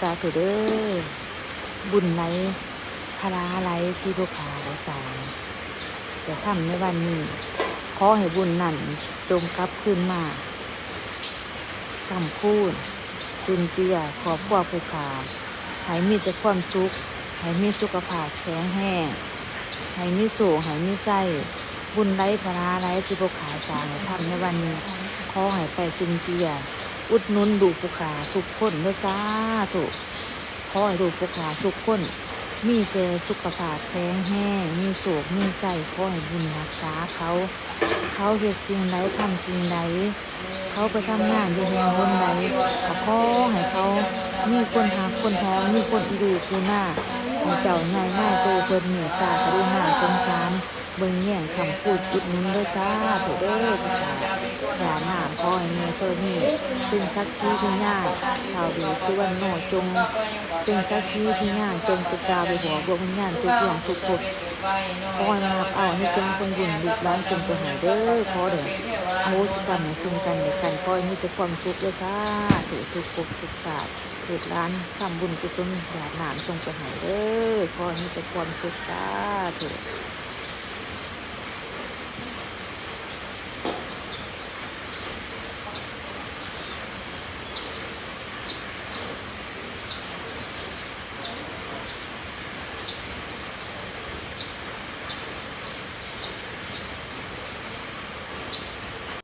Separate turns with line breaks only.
สาธุเด้อบุญไหลพลาไหลที่ผู้ขาได้สร้างจะทำในวันนี้ขอให้บุญนั่นจงกลับคืนมาคำพูดจุนเจือขอบครัวผู้ขาให้มีแต่ความสุขให้มีสุขภาพแข็งแรงให้มีโสให้มีไส้บุญไหลพลาไหลที่ผู้ขาสร้างทำในวันนี้ขอให้ไปจุนเจืออุดหนุนดูผู้ขาทุกคนด้วยสาธุขอให้ดูผู้ขาทุกคนมีแต่สุขภาพแข็งแรงมีโศกมีไส้ขอให้บุญรักษาเขาเฮ็ดสิ่งใดทำสิ่งใดเขาไปทำงานอยู่แห่งหนใดขอให้เขามีคนหาคนแท้มีคนอีดูกูหน้าให้เจ้าง่ายโตเพิ่นเหนือกากรุณาสงสารเบิ่งแย่งคำพูดจุดนุ้นด้วยจ้าเถิดเด้อผู้ขาอย่าหนามขอให้แม่เธอนี่ซึ่งสักทีที่ญาติชาวดีสุวรรณโนจงซึ่งสักทีที่ญาติจงตุกาไปหัวดวงวิญญาณทุกอย่างทุกภพขอให้มาเอาในทรงทรงบุญลุกล้านจงไปหายเด้อขอเด้อโมสิกันในซึ่งกันในกันขอให้มีแต่ความสุขด้วยจ้าถือทุกภพทุกศาสตร์ลูกหลานทำบุญกุศลหยาดหนามจงไปหายเด้อขอให้มีแต่ความสุขจ้าเถิด